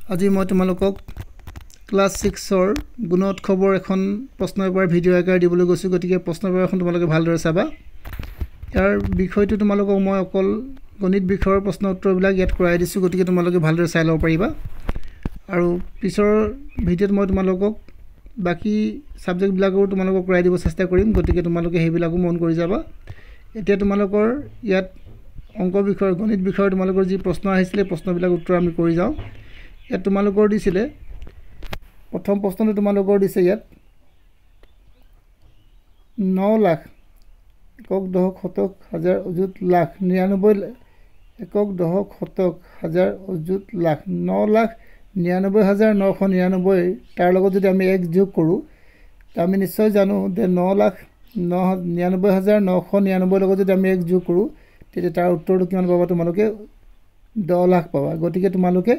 আজি মই তোমালোকক ক্লাস 6 ৰ গুণোৎসৱৰ এখন প্ৰশ্ন পেপাৰ ভিডিও আকাৰ দিবলৈ গৈছো গতিকে প্ৰশ্ন পেপাৰখন তোমালোকে ভালদৰে চাবা ইয়াৰ বিষয়টো তোমালোকক মই অকল গণিত বিষয়ৰ প্ৰশ্ন উত্তৰবিলাক ইয়াত কৰাই দিছো গতিকে তোমালোকে ভালদৰে চাই লব পাৰিবা আৰু পিছৰ ভিডিওত মই তোমালোকক বাকি সাবজেক্ট বিলাকও তোমালোকক কৰাই দিব চেষ্টা কৰিম গতিকে তোমালোকে হেবিলাকো মন কৰি যাবা এতিয়া তোমালোকৰ ইয়াত অংক বিষয়ৰ গণিত বিষয়ৰ তোমালোকৰ যি প্ৰশ্ন আহিছিলে প্ৰশ্নবিলাক উত্তৰ আমি কৰি যাওঁ ইয়াত তোমালোকৰ দিছিলে প্ৰথম প্ৰশ্নটো তোমালোকৰ দিছে ইয়াত 9 লাখ একক দশক শতক হাজাৰ অযুত লাখ 99 একক দশক শতক হাজাৰ অযুত লাখ 9,99,999 তাৰ লগত যদি আমি এক যোগ কৰো তা আমি নিশ্চয় জানো যে 9,99,999 লগত যদি আমি এক যোগ কৰো তেতিয়া তাৰ উত্তৰটো কিমান পাবা তোমালোকে 10 লাখ পাবা গতিকে তোমালোকে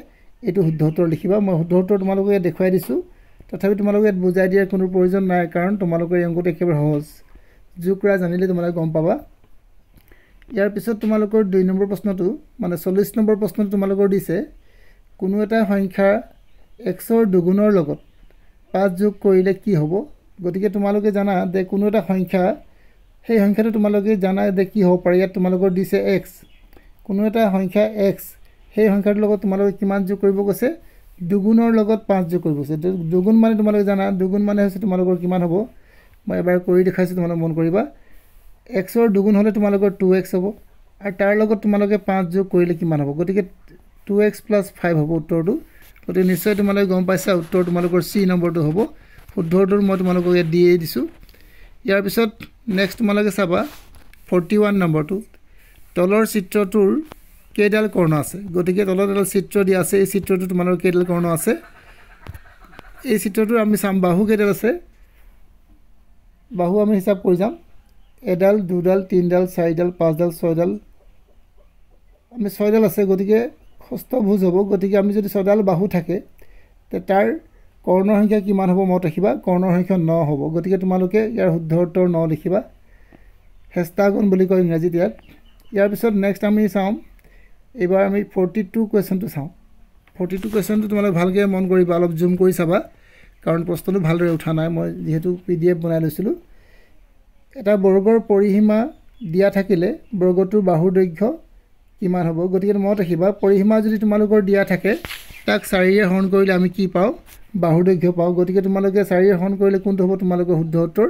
এটো শুদ্ধ উত্তৰ লিখিবা মই শুদ্ধ উত্তৰ তোমালোকে দেখুৱাই দিছো তথাপি তোমালোকে বুজাই দিয়াৰ কোনো প্ৰয়োজন নাই কাৰণ তোমালোকৰ এই অংকটো একেবাৰে সহজ যোগ কৰা জানিলে তোমালোকে গম পাবা ইয়াৰ পিছত তোমালোকৰ 2 নম্বৰ প্ৰশ্নটো মানে 40 নম্বৰ প্ৰশ্নটো তোমালোকৰ দিছে কোনো এটা সংখ্যা x ৰ দুগুণৰ লগত 5 যোগ কৰিলে কি হ'ব গতিকে তোমালোকে জানা যে কোনো এটা সংখ্যা সেই সংখ্যাটো তোমালোকে জানা যে কি হ'ব পাৰে ইয়াত তোমালোকৰ দিছে x কোনো এটা সংখ্যা x সেই সংখ্যাটোৰ লগত তোমালোকে কিমান যোগ কৰিব কৈছে দুগুণৰ লগত 5 যোগ কৰিব কৈছে দুগুণ মানে তোমালোকে জানা দুগুণ মানে হৈছে তোমালোকৰ কিমান হ'ব মই এবাৰ কৰি দেখাইছো তোমালোকে মন কৰিবা x ৰ দুগুণ হলে তোমালোকৰ 2x হ'ব আৰু তাৰ লগত তোমালোকে 5 যোগ কৰিলে কিমান হ'ব গতিকে 2x + 5 হ'ব উত্তৰটো গতিকে নিশ্চয় তোমালোকে গম পাইছা উত্তৰ তোমালোকৰ c নম্বৰটো হ'ব শুদ্ধ উত্তৰ মই তোমালোকক ইয়াত দিয়ে দিছো ইয়াৰ পিছত নেক্সট তোমালোকে চাবা 41 নম্বৰটো তলৰ চিত্ৰটোৰ কেইডাল কৰ্ণ আছে গতিকে তলত এটা চিত্ৰ দিয়া আছে এই চিত্ৰটো তোমালোকৰ কেইডাল কৰ্ণ আছে এই চিত্ৰটো আমি চাম বাহু কেইডাল আছে বাহু আমি হিচাপ কৰি যাম এডাল দুডাল তিনডাল চাৰিডাল পাঁচডাল ছয়ডাল আমি ছয়ডাল আছে গতিকে ষষ্ঠভুজ হ'ব গতিকে আমি যদি ছয়ডাল বাহু থাকে তে তাৰ কৰ্ণৰ সংখ্যা কিমান হ'ব মত ৰাখিবা কৰ্ণৰ সংখ্যা 9 হ'ব গতিকে তোমালোকে ইয়াৰ শুদ্ধ উত্তৰ 9 লিখিবা হেষ্টাগন বুলি কয় ইংৰাজীত ইয়াৰ পিছত নেক্সট আমি চাম এবাৰ আমি 42 কোৱেশ্চনটো চাওঁ 42 কোৱেশ্চনটো তোমালোকে ভালকৈ মন কৰিবা অলপ জুম কৰি চাবা কাৰণ প্ৰশ্নটো ভালদৰে উঠা নাই মই যেহেতু পিডিএফ বনাই লৈছিলো এটা বৰ্গৰ পৰিসীমা দিয়া থাকিলে বৰ্গটোৰ বাহুৰ দৈৰ্ঘ্য কিমান হ'ব গতিকে মনত ৰাখিবা পৰিসীমা যদি তোমালোকৰ দিয়া থাকে তাক 4 এ হৰণ কৰিলে আমি কি পাওঁ বাহুৰ দৈৰ্ঘ্য পাওঁ গতিকে তোমালোকে 4 এ হৰণ কৰিলে কোনটো হ'ব তোমালোকৰ শুদ্ধ উত্তৰ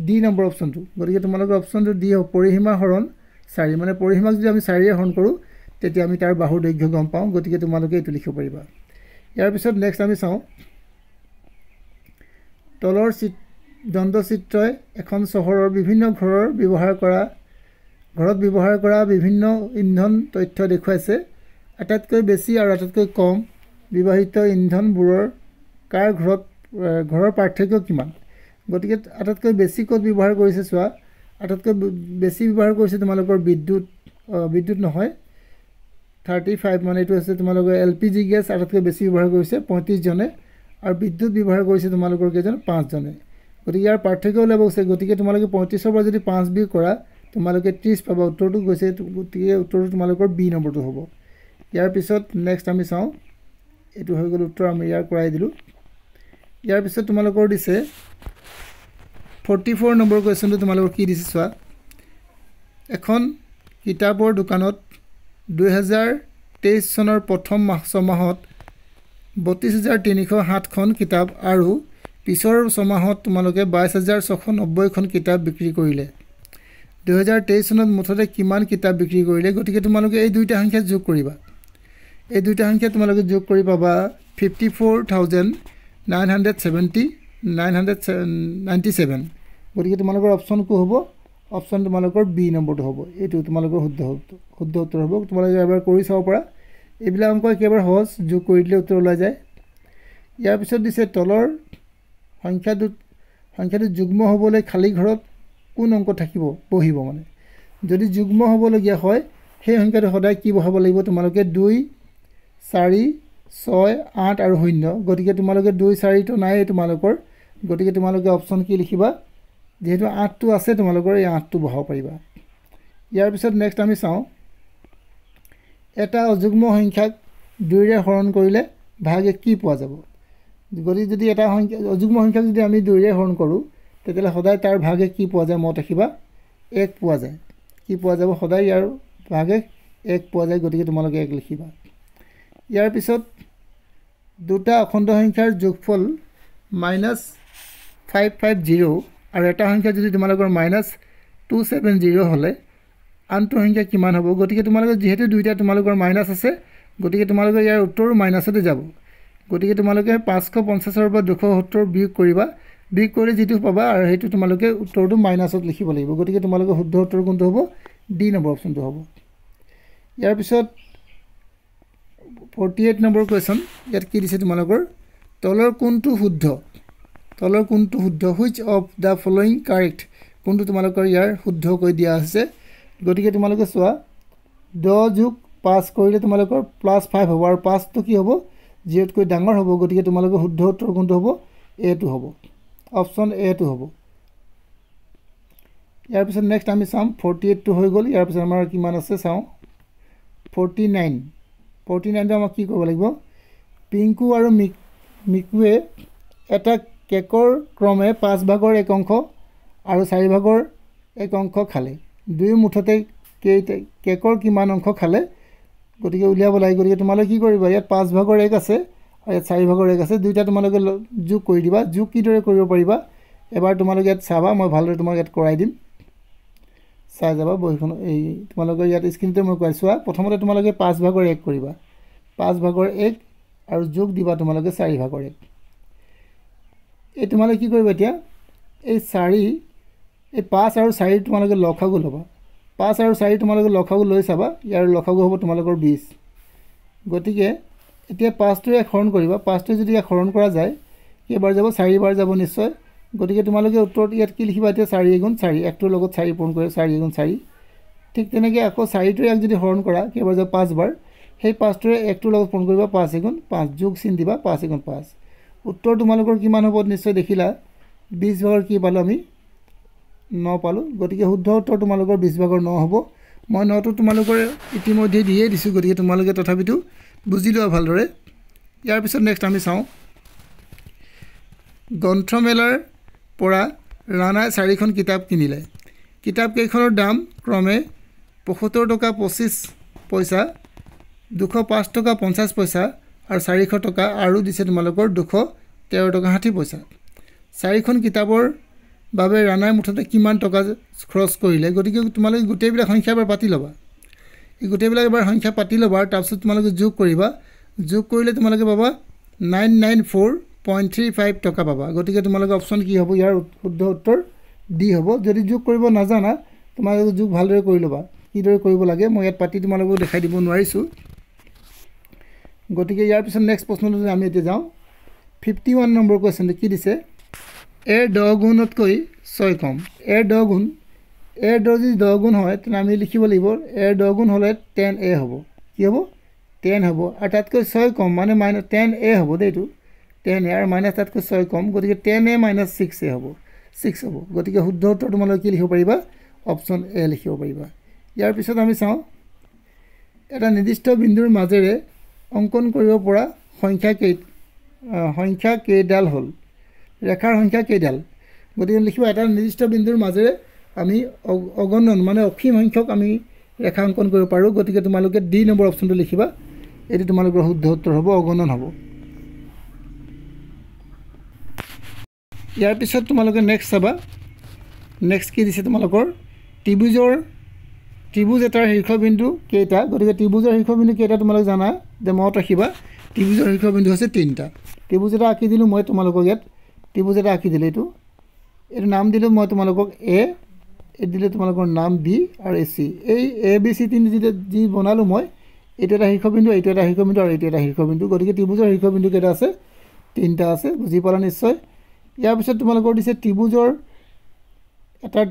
ডি নম্বৰ অপচনটো গতিকে তোমালোকৰ অপচনটো ডি হ'ব পৰিসীমা হৰণ 4 মানে পৰিসীমাক যদি আমি 4 এ হৰণ কৰো তেতিয়া আমি তাৰ বাহুৰ দৈৰ্ঘ্য গম পাওঁ গতিকে তোমালোকে এটো লিখিব পাৰিবা ইয়াৰ পিছত নেক্সট আমি চাওঁ তলৰ দ্বন্দ্ব চিত্ৰই এখন চহৰৰ বিভিন্ন ঘৰত ব্যৱহাৰ কৰা বিভিন্ন ইন্ধন তথ্য দেখুৱাইছে আটাইতকৈ বেছি আৰু আটাইতকৈ কম ব্যৱহৃত ইন্ধনবোৰৰ কাৰ ঘৰৰ পাৰ্থক্য কিমান গতিকে আটাইতকৈ বেছি ক'ত ব্যৱহাৰ কৰিছে চোৱা আটাইতকৈ বেছি ব্যৱহাৰ কৰিছে তোমালোকৰ বিদ্যুৎ নহয় 35 মানে এটো আছে তোমালোকৰ এলপিজি গ্যাস আটাইতকৈ বেছি ব্যৱহাৰ কৰিছে 35 জনে আৰু বিদ্যুৎ ব্যৱহাৰ কৰিছে তোমালোকৰ কেজন 5 জনে গতিকে ইয়াৰ পাৰ্থক্য ওলাব গৈছে গতিকে তোমালোকে 35 ৰ পৰা যদি 5 বিয়োগ কৰা তোমালোকে 30 পাবা উত্তৰটো গৈছে গতিকে উত্তৰটো তোমালোকৰ বি নম্বৰটো হ'ব ইয়াৰ পিছত নেক্সট আমি চাওঁ এটো হৈ গ'ল উত্তৰ আমি ইয়াৰ কৰাই দিলো ইয়াৰ পিছত তোমালোকৰ দিছে 44 নম্বৰ কোৱেশ্চনটো তোমালোকৰ কি দিছে চোৱা এখন কিতাপৰ দোকানত 2023 চনৰ প্ৰথম ছমাহত 32,307 খন কিতাপ আৰু পিছৰ ছমাহত তোমালোকে 22,690 খন কিতাপ বিক্ৰী কৰিলে 2023 চনত মুঠতে কিমান কিতাপ বিক্ৰী কৰিলে গতিকে তোমালোকে এই দুইটা সংখ্যা যোগ কৰিবা এই দুইটা সংখ্যা তোমালোকে যোগ কৰি পাবা 54,997 গতিকে তোমালোকৰ অপচন কো হ'ব অপচন তোমালোকৰ বি নম্বৰটো হ'ব এটো তোমালোকৰ শুদ্ধ উত্তৰ হ'ব তোমালোকে এবাৰ কৰি চাব পাৰা এইবিলাক অংক একেবাৰে সহজ যোগ কৰি দিলে উত্তৰ ওলাই যায় ইয়াৰ পিছত দিছে তলৰ সংখ্যাটো যুগ্ম হ'বলৈ খালি ঘৰত কোন অংক থাকিব বহিব মানে যদি যুগ্ম হ'বলগীয়া হয় সেই সংখ্যাটো সদায় কি বহাব লাগিব তোমালোকে 2 4 6 8 আৰু 0 গতিকে তোমালোকে 2 4 টো নাই তোমালোকৰ গতিকে তোমালোকে অপচন কি লিখিবা যেহেতু 8 টো আছে তোমালোকৰ এই 8 টো বহাব পাৰিবা ইয়াৰ পিছত নেক্সট আমি চাওঁ এটা অযুগ্ম সংখ্যাক 2 ৰে হৰণ কৰিলে ভাগ 1 কি পোৱা যাব গতিকে যদি এটা সংখ্যা অযুগ্ম সংখ্যাক যদি আমি 2 ৰে হৰণ কৰোঁ তেতিয়াহ'লে সদায় তাৰ ভাগ 1 কি পোৱা যায় মত ৰাখিবা 1 পোৱা যায় কি পোৱা যাব সদায় ইয়াৰ ভাগ 1 পোৱা যায় গতিকে তোমালোকে 1 লিখিবা ইয়াৰ পিছত দুটা অখণ্ড সংখ্যাৰ যোগফল -550 আৰু এটা সংখ্যা যদি তোমালোকৰ -270 হলে আনটো সংখ্যা কিমান হ'ব গতিকে তোমালোকে যেহেতু দুইটা তোমালোকৰ মাইনাস আছে গতিকে তোমালোকে ইয়াৰ উত্তৰটো মাইনাসতে যাব গতিকে তোমালোকে 550 ৰ পৰা 270 বিয়োগ কৰিবা বিয়োগ কৰি যেটো পাবা আৰু হেতু তোমালোকে উত্তৰটো মাইনাসত লিখিব লাগিব গতিকে তোমালোকে শুদ্ধ উত্তৰ কোনটো হ'ব ডি নম্বৰ অপচনটো হ'ব ইয়াৰ পিছত 48 নম্বৰ কোৱেশ্চন ইয়াত কি দিছে তোমালোকৰ তলৰ কোনটো শুদ্ধ which of the following correct কোনটো তোমালোকৰ ইয়াৰ শুদ্ধ কৈ দিয়া আছে গতিকে তোমালোকে চোৱা 10 যোগ 5 কৰিলে তোমালোকৰ +5 হ'ব আৰু 5 টো কি হ'ব 0 কৈ ডাঙৰ হ'ব গতিকে তোমালোকৰ শুদ্ধ উত্তৰ কোনটো হ'ব এ টো হ'ব অপচন এ টো হ'ব ইয়াৰ পিছত নেক্সট আমি চাম 48 টো হৈ গ'ল ইয়াৰ পিছত আমাৰ কিমান আছে চাও 49 টো আমাক কি কৰিব লাগিব পিংকু আৰু মিকুৱে এটা কেকৰ ক্ৰমে 5 ভাগৰ 1 অংশ আৰু 4 ভাগৰ 1 অংশ খালে দুই মুঠতে কেকৰ কিমান অংশ খালে গতিকে উলিয়াব লাগে গতিকে তোমালোকে কি কৰিবা ইয়াত 5 ভাগৰ 1 আছে আৰু ইয়াত 4 ভাগৰ 1 আছে দুইটা তোমালোকে যোগ কৰি দিবা যোগ কিদৰে কৰিব পাৰিবা এবাৰ তোমালোকে ইয়াত চাবা মই ভালদৰে তোমাক ইয়াত কৰাই দিম চাই যাবা বহিখন এই তোমালোকে ইয়াত স্ক্ৰিনতে মই কৈ আছো প্ৰথমতে তোমালোকে 5 ভাগৰ 1 কৰিবা 5 ভাগৰ 1 আৰু যোগ দিবা তোমালোকে 4 ভাগৰ 1 এই তোমালোকে কি কৰিবা এতিয়া এই 4 এই 5 আৰু 4 তোমালোকে লখাগু ল'বা 5 আৰু 4 তোমালোকে লখাগু লৈ চাবা ইয়াৰ লখাগু হ'ব তোমালোকৰ 20 গতিকে এতিয়া 5 টো হৰণ কৰিবা 5 টো যদি হৰণ কৰা যায় কেইবাৰ যাব 4 বাৰ যাব নিশ্চয় গতিকে তোমালোকে উত্তৰত ইয়াত কি লিখিবা এতিয়া 4 * 4 একটোৰ লগত 4 পূৰণ কৰে 4 * 4 ঠিক তেনেকৈ আকৌ 4 টো এক যদি হৰণ কৰা কেইবাৰ যাব 5 বাৰ সেই 5 টোৰে একটোৰ লগত পূৰণ কৰিবা 5 * 5 যোগ চিন দিবা 5 * 5 উত্তৰ তোমালোকৰ কিমান হ'ব নিশ্চয় দেখিলা 20 ভাগৰ কি পালো আমি 9 পালো গতিকে শুদ্ধ উত্তৰ তোমালোকৰ 20 ভাগৰ 9 হ'ব মই 9 টো তোমালোকৰ ইতিমধ্যে দিয়ে দিছো গতিকে তোমালোকে তথাপিতো বুজি লোৱা ভালদৰে ইয়াৰ পিছত নেক্সট আমি চাও গ্ৰন্থমেলাৰ পৰা ৰাণাই 4খন কিতাপ কিনিলে কিতাপ কেইখনৰ দাম ক্ৰমে 75 টকা 25 পইচা 205 টকা 50 পইচা আৰু 400 টকা আৰু দিছে তোমালোকৰ 213 টকা 60 পইচা 4খন কিতাপৰ বাবে ৰাণাই মুঠতে কিমান টকা খৰচ কৰিলে গতিকে তোমালোকে গোটেইবিলাক সংখ্যা এবাৰ পাতি ল'বা এই গোটেইবিলাক এবাৰ সংখ্যা পাতি ল'বা তাৰ পিছত তোমালোকে যোগ কৰিবা যোগ কৰিলে তোমালোকে পাবা 994.35 টকা পাবা গতিকে তোমালোকে অপচন কি হ'ব ইয়াৰ শুদ্ধ উত্তৰ ডি হ'ব যদি যোগ কৰিব নাজানা তোমালোকে যোগ ভালদৰে কৰি ল'বা কিদৰে কৰিব লাগে মই ইয়াত পাতি তোমালোকক দেখাই দিব নোৱাৰিছো গতিকে ইয়াৰ পিছত নেক্সট প্ৰশ্নলৈ আমি এতিয়া যাওঁ 51 নম্বৰ কোৱেশ্চনটো কি দিছে এ 10 গুণতকৈ 6 কম এ 10 গুণ এ যদি 10 গুণ হয় তেনে আমি লিখিব লাগিব এ 10 গুণ হলে 10a হ'ব কি হ'ব 10 হ'ব আৰু তাতকৈ 6 কম মানে -10a হ'ব দেইটো 10a আৰু মাইনাস তাতকৈ 6 কম গতিকে 10a - 6a হ'ব 6 হ'ব গতিকে শুদ্ধ উত্তৰ তোমালোকে কি লিখিব পাৰিবা অপচন এ লিখিব পাৰিবা ইয়াৰ পিছত আমি চাওঁ এটা নিৰ্দিষ্ট বিন্দুৰ মাজেৰে অংকন কৰিব পৰা সংখ্যা কেইডাল হ'ল ৰেখাৰ সংখ্যা কেইডাল গতিকে লিখিবা এটা নিৰ্দিষ্ট বিন্দুৰ মাজেৰে আমি অগণন মানে অসীম সংখ্যক আমি ৰেখা অংকন কৰিব পাৰো গতিকে তোমালোকে ডি নম্বৰ অপচনটো লিখিবা এটি তোমালোকৰ শুদ্ধ উত্তৰ হ'ব অগণন হ'ব ইয়াৰ পিছত তোমালোকে নেক্সট চাবা নেক্সট কি দিছে তোমালোকৰ ত্ৰিভুজ এটাৰ শীৰ্ষবিন্দু কেইটা গতিকে ত্ৰিভুজৰ শীৰ্ষবিন্দু কেইটা তোমালোকে জানা যে মনত ৰাখিবা ত্ৰিভুজৰ শীৰ্ষবিন্দু হৈছে 3টা ত্ৰিভুজ এটা আঁকি দিলো মই তোমালোকক ইয়াত ত্ৰিভুজ এটা আঁকি দিলে এইটো নাম দিলো মই তোমালোকক এ দিলে তোমালোকৰ নাম বি আৰু এসি এই এ বি সি তিন যি বনালো মই এইটো এটা শীৰ্ষবিন্দু এইটো এটা শীৰ্ষবিন্দু আৰু এইটো এটা শীৰ্ষবিন্দু গতিকে ত্ৰিভুজৰ শীৰ্ষবিন্দু কেইটা আছে 3টা আছে বুজি পালা নিশ্চয় ইয়াৰ পিছত তোমালোকৰ দিছে ত্ৰিভুজ এটাৰ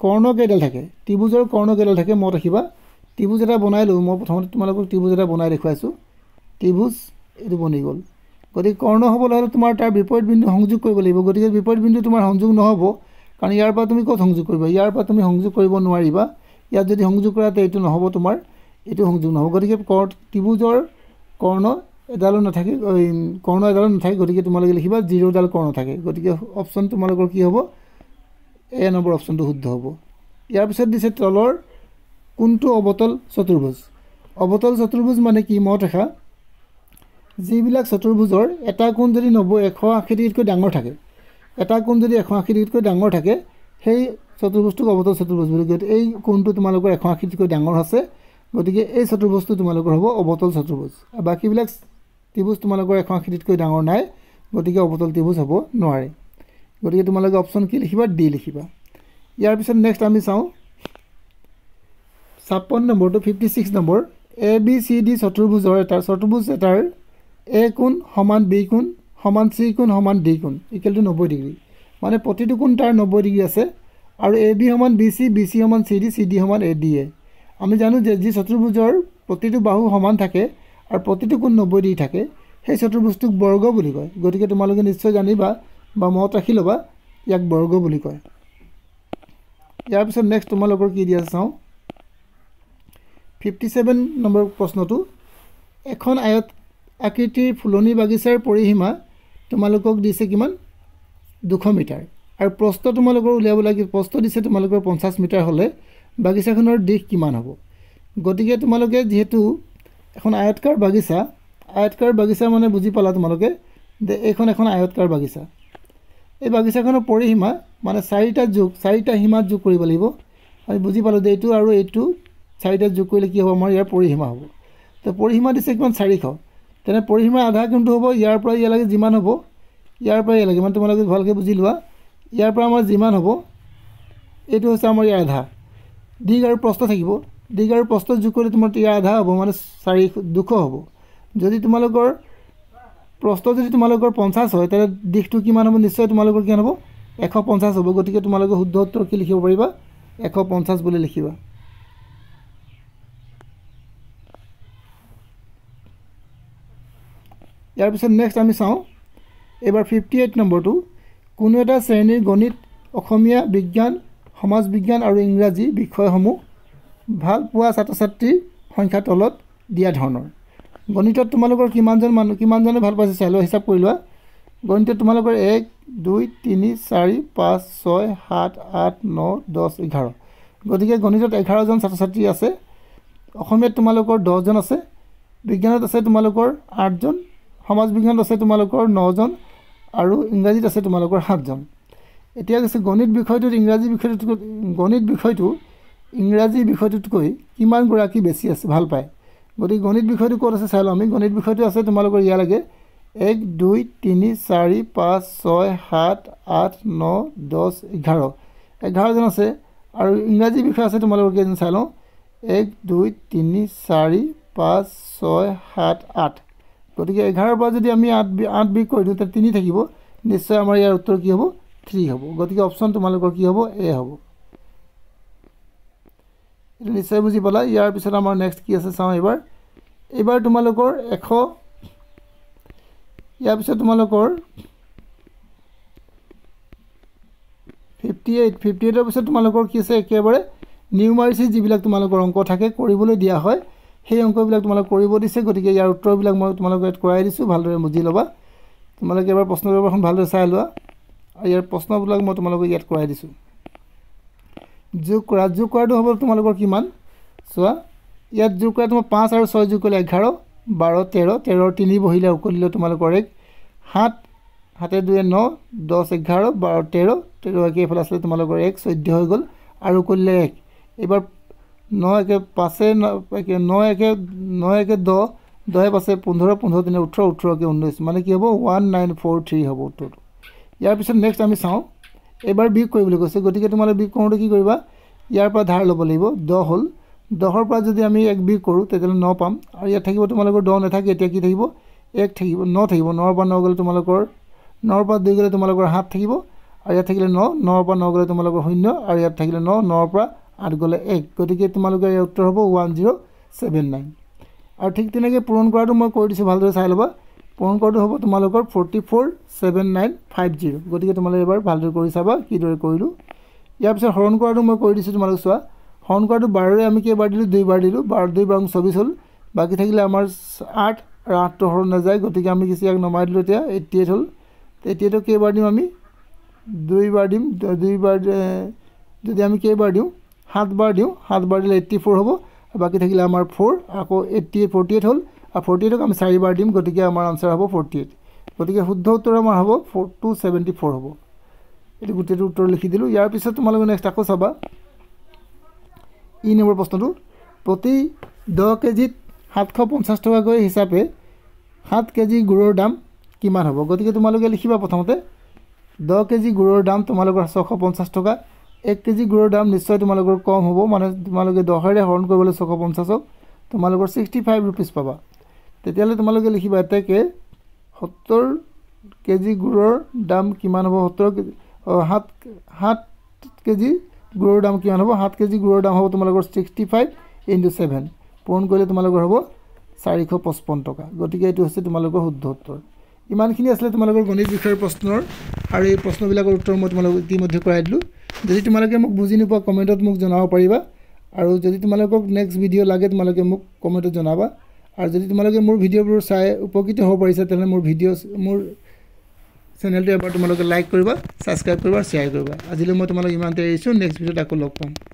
কৰ্ণ কেইডাল থাকে ত্ৰিভুজৰ কৰ্ণ কেইডাল থাকে মনত ৰাখিবা ত্ৰিভুজ এটা বনাইলো মই প্ৰথমতে তোমালোকক ত্ৰিভুজ এটা বনাই দেখুৱাইছো ত্ৰিভুজ এইটো বনি গ'ল গতিকে কৰ্ণ হ'বলৈ হ'লে তোমাৰ তাৰ বিপৰীত বিন্দু সংযোগ কৰিব লাগিব গতিকে বিপৰীত বিন্দু তোমাৰ সংযোগ নহ'ব কাৰণ ইয়াৰ পৰা তুমি ক'ত সংযোগ কৰিবা ইয়াৰ পৰা তুমি সংযোগ কৰিব নোৱাৰিবা ইয়াত যদি সংযোগ কৰা তে এইটো নহ'ব তোমাৰ এইটো সংযোগ নহ'ব গতিকে ত্ৰিভুজৰ কৰ্ণ এডালো নাথাকে কৰ্ণ এডালো নাথাকে গতিকে তোমালোকে লিখিবা 0ডাল কৰ্ণ থাকে গতিকে অপশ্যন তোমালোকৰ কি হ'ব এ নম্বৰ অপশ্যনটো শুদ্ধ হ'ব ইয়াৰ পিছত দিছে তলৰ কোনটো অবতল চতুৰ্ভুজ অবতল চতুৰ্ভুজ মানে কি মনত ৰাখা যিবিলাক চতুৰ্ভুজৰ এটা কোণ যদি 180 ডিগ্ৰীতকৈ ডাঙৰ থাকে এটা কোণ যদি 180 ডিগ্ৰীতকৈ ডাঙৰ থাকে সেই চতুৰ্ভুজটোক অবতল চতুৰ্ভুজ বুলি কয় এই কোণটো তোমালোকৰ 180 ডিগ্ৰীতকৈ ডাঙৰ আছে গতিকে এই চতুৰ্ভুজটো তোমালোকৰ হ'ব অবতল চতুৰ্ভুজ আৰু বাকিবিলাক ত্ৰিভুজ তোমালোকৰ 180 ডিগ্ৰীতকৈ ডাঙৰ নাই গতিকে অবতল ত্ৰিভুজ হ'ব নোৱাৰে গতিকে তোমালোকে অপশ্যন কি লিখিবা ডি লিখিবা ইয়াৰ পিছত নেক্সট আমি চাওঁ 56 নম্বৰটো 56 number A B C D চতুৰ্ভুজৰ এটাৰ এ কোণ সমান বি কোণ সমান চি কোণ সমান ডি কোণ ইকুৱেল টু 90 ডিগ্ৰী মানে প্ৰতিটো কোণ তাৰ 90 ডিগ্ৰী আছে আৰু এ বি সমান বি চি সমান চি ডি সমান এ ডি এ আমি জানো যে যি চতুৰ্ভুজৰ প্ৰতিটো বাহু সমান থাকে আৰু প্ৰতিটো কোণ 90 ডিগ্ৰী থাকে সেই চতুৰ্ভুজটোক বৰ্গ বুলি কয় গতিকে তোমালোকে নিশ্চয় জানিবা বা মনত ৰাখি ল'বা ইয়াক বৰ্গ বুলি কয় ইয়াৰ পিছত নেক্সট তোমালোকৰ কি দিয়া চাওঁ 57 নম্বৰ প্ৰশ্নটো এখন আয়ত আকৃতিৰ ফুলনি বাগিচাৰ পৰিসীমা তোমালোকক দিছে কিমান 200 মিটাৰ আৰু প্ৰস্থ তোমালোকৰ উলিয়াব লাগিব প্ৰস্থ দিছে তোমালোকৰ 50 মিটাৰ হ'লে বাগিচাখনৰ দিশ কিমান হ'ব গতিকে তোমালোকে যেহেতু এখন আয়তকাৰ বাগিচা মানে বুজি পালা তোমালোকে যে এইখন এখন আয়তকাৰ বাগিচা এই বাগিচাখনৰ পৰিসীমা মানে 4টা সীমাত যোগ কৰিব লাগিব আমি বুজি পালোঁ যে এইটো আৰু এইটো 4টা যোগ কৰিলে কি হ'ব আমাৰ ইয়াৰ পৰিসীমা হ'ব তো পৰিসীমা দিছে কিমান 400 তেনে পৰিসীমাৰ আধা কোনটো হ'ব ইয়াৰ পৰা ইয়ালৈকে যিমান হ'ব ইয়াৰ পৰা ইয়ালৈকে মানে তোমালোকে ভালকৈ বুজি লোৱা ইয়াৰ পৰা আমাৰ যিমান হ'ব এইটো হৈছে আমাৰ ইয়াৰ আধা দিগ আৰু প্ৰস্থ থাকিব দিগ আৰু প্ৰস্থ যোগ কৰি তোমাৰ ইয়াৰ আধা হ'ব মানে 200 হ'ব যদি তোমালোকৰ প্ৰস্থ যদি তোমালোকৰ 50 হয় তেনে দিশটো কিমান হ'ব নিশ্চয় তোমালোকৰ কিমান হ'ব 150 হ'ব গতিকে তোমালোকে শুদ্ধ উত্তৰ কি লিখিব পাৰিবা 150 বুলি লিখিবা ইয়াৰ পিছত নেক্সট আমি চাওঁ এবাৰ 58 নম্বৰটো কোনো এটা শ্ৰেণীৰ গণিত অসমীয়া বিজ্ঞান সমাজ বিজ্ঞান আৰু ইংৰাজী বিষয়সমূহ ভাল পোৱা ছাত্ৰ ছাত্ৰীৰ সংখ্যা তলত দিয়া ধৰণৰ গণিতত তোমালোকৰ কিমানজনে ভাল পাইছে চাই লোৱা হিচাপ কৰি লোৱা গণিতত তোমালোকৰ 1 2 3 4 5 6 7 8 9 10 11 গতিকে গণিতত 11 জন ছাত্ৰ ছাত্ৰী আছে অসমীয়াত তোমালোকৰ 10 জন আছে বিজ্ঞানত আছে তোমালোকৰ 8 জন সমাজ বিজ্ঞানত আছে তোমালোকৰ 9 জন আৰু ইংৰাজীত আছে তোমালোকৰ 7 জন এতিয়া আছে গণিত বিষয়টোত ইংৰাজী বিষয়টোতকৈ কিমান গৰাকী বেছি আছে ভাল পায় গতিকে গণিত বিষয়টো ক'ত আছে চাই লওঁ আমি গণিত বিষয়টো আছে তোমালোকৰ ইয়ালৈকে 1 2 3 4 5 6 7 8 9 10 11 জন আছে আৰু ইংৰাজী বিষয় আছে তোমালোকৰ কেইজন চাই লওঁ 1 2 3 4 5 6 7 8 গতিকে 11 পৰা যদি আমি 8 বিয়োগ কৰি দিওঁ তেতিয়া 3 থাকিব নিশ্চয় আমাৰ ইয়াৰ উত্তৰ কি হ'ব 3 হ'ব গতিকে অপশ্যন তোমালোকৰ কি হ'ব এ হ'ব এটা নিশ্চয় বুজি পালা ইয়াৰ পিছত আমাৰ নেক্সট কি আছে চাওঁ এবাৰ তোমালোকৰ 100 ইয়াৰ পিছত তোমালোকৰ 58 পিছত তোমালোকৰ কি আছে একেবাৰে নিউমাৰিচি যিবিলাক তোমালোকৰ অংক থাকে কৰিবলৈ দিয়া হয় সেই অংকবিলাক তোমালোক কৰিব দিছে গতিকে ইয়াৰ উত্তৰবিলাক মই তোমালোকক ইয়াত কৰাই দিছোঁ ভালদৰে বুজি ল'বা তোমালোকে এবাৰ প্ৰশ্ন পেপাৰখন ভালদৰে চাই লোৱা আৰু ইয়াৰ প্ৰশ্নবিলাক মই তোমালোকক ইয়াত কৰাই দিছোঁ যোগ কৰাটো হ'ব তোমালোকৰ কিমান চোৱা ইয়াত যোগ কৰা তোমাৰ 5 আৰু 6 যোগ কৰিলে 11 12 13 13 3 বহিলে উকলিলে তোমালোকৰ 1 7 7 2 9 10 11 12 13 13 একে এইফালে আছিলে তোমালোকৰ 1 14 হৈ গ'ল আৰু উকলিলে 1 এবাৰ 9 একে 5 9 একে 10 10 পাছে 15 15 3 18 18 কে 19 মানে কি হ'ব 1943 হ'ব উত্তৰটো ইয়াৰ পিছত নেক্সট আমি চাওঁ এবাৰ বিয়োগ কৰিবলৈ কৈছে গতিকে তোমালোকে বিয়োগ কৰোঁতে কি কৰিবা ইয়াৰ পৰা ধাৰ ল'ব লাগিব 10 হ'ল 10ৰ পৰা যদি আমি 1 বিয়োগ কৰোঁ তেতিয়াহ'লে 9 পাম আৰু ইয়াত থাকিব তোমালোকৰ 10 নাথাকে এতিয়া কি থাকিব 1 থাকিব 9 থাকিব 9ৰ পৰা 9 গ'লে তোমালোকৰ 9ৰ পৰা 2 গ'লে তোমালোকৰ 7 থাকিব আৰু ইয়াত থাকিলে 9 9ৰ পৰা 9 গ'লে তোমালোকৰ 0 আৰু ইয়াত থাকিলে 9 9ৰ পৰা 8 গ'লে 1 গতিকে তোমালোকৰ ইয়াৰ উত্তৰ হ'ব 1079 আৰু ঠিক তেনেকৈ পূৰণ কৰাটো মই কৰি দিছোঁ ভালদৰে চাই ল'বা পূৰণ কৰাটো হ'ব তোমালোকৰ 447950 গতিকে তোমালোকে এবাৰ ভালদৰে কৰি চাবা কিদৰে কৰিলোঁ ইয়াৰ পিছত হৰণ কৰাটো মই কৰি দিছোঁ তোমালোকে চোৱা হৰণ কৰাটো 12ৰে আমি কেইবাৰ দিলোঁ 2বাৰ দিলোঁ 12 2 বাৰ 24 হ'ল বাকী থাকিলে আমাৰ 8 আৰু 8টো হৰণ নাযায় গতিকে আমি কিছু ইয়াক নমাই দিলোঁ এতিয়া 88 হ'ল 88ক কেইবাৰ দিম আমি 2বাৰ দিম 2বাৰ যদি আমি কেইবাৰ দিওঁ 7বাৰ দিওঁ 7বাৰ দিলে 84 হ'ব আৰু বাকী থাকিলে আমাৰ 4 আকৌ 88 48 হ'ল আৰু 48ক আমি 4বাৰ দিম গতিকে আমাৰ আনসাৰ হ'ব 48 গতিকে শুদ্ধ উত্তৰ আমাৰ হ'ব 274 হ'ব এটো গোটেইটো উত্তৰ লিখি দিলোঁ ইয়াৰ পিছত তোমালোকে নেক্সট আকৌ চাবা ই নম্বৰ প্ৰশ্নটো প্ৰতি 10 কেজিত 750 টকাকৈ হিচাপে 7 কেজি গুড়ৰ দাম কিমান হ'ব গতিকে তোমালোকে লিখিবা প্ৰথমতে 10 কেজি গুড়ৰ দাম তোমালোকৰ 650 টকা 1 কেজি গুড়ৰ দাম নিশ্চয় তোমালোকৰ কম হ'ব মানে তোমালোকে 10 ৰে হৰণ কৰিবলৈ 650ক তোমালোকৰ 65 रुपीस পাবা তেতিয়ালে তোমালোকে লিখিবা এতেকে 70 কেজি গুড়ৰ দাম কিমান হ'ব 70 7 কেজি গুড়ৰ দাম কিমান হ'ব 7 কেজি গুড়ৰ দাম হ'ব তোমালোকৰ 65 * 7 পূৰণ কৰিলে তোমালোকৰ হ'ব 455 টকা গতিকে এটো হৈছে তোমালোকৰ শুদ্ধ উত্তৰ ইমানখিনি আছিল তোমালোকৰ গণিত বিষয়ৰ প্ৰশ্নৰ আৰু এই প্ৰশ্নবিলাকৰ উত্তৰ মই তোমালোকক ইতিমধ্যে কৰাই দিলোঁ যদি তোমালোকে মোক বুজি নোপোৱা কমেন্টত মোক জনাব পাৰিবা আৰু যদি তোমালোকক নেক্সট ভিডিও লাগে তোমালোকে মোক কমেন্টত জনাবা আৰু যদি তোমালোকে মোৰ ভিডিওবোৰ চাই উপকৃত হ'ব পাৰিছা তেনে মোৰ চেনেলটো এবাৰ তোমালোকে লাইক কৰিবা সাবস্ক্ৰাইব কৰিবা শেয়াৰ কৰিবা আজিলৈ মই তোমালোকক ইমানতে এৰিছোঁ নেক্সট ভিডিওত আকৌ লগ পাম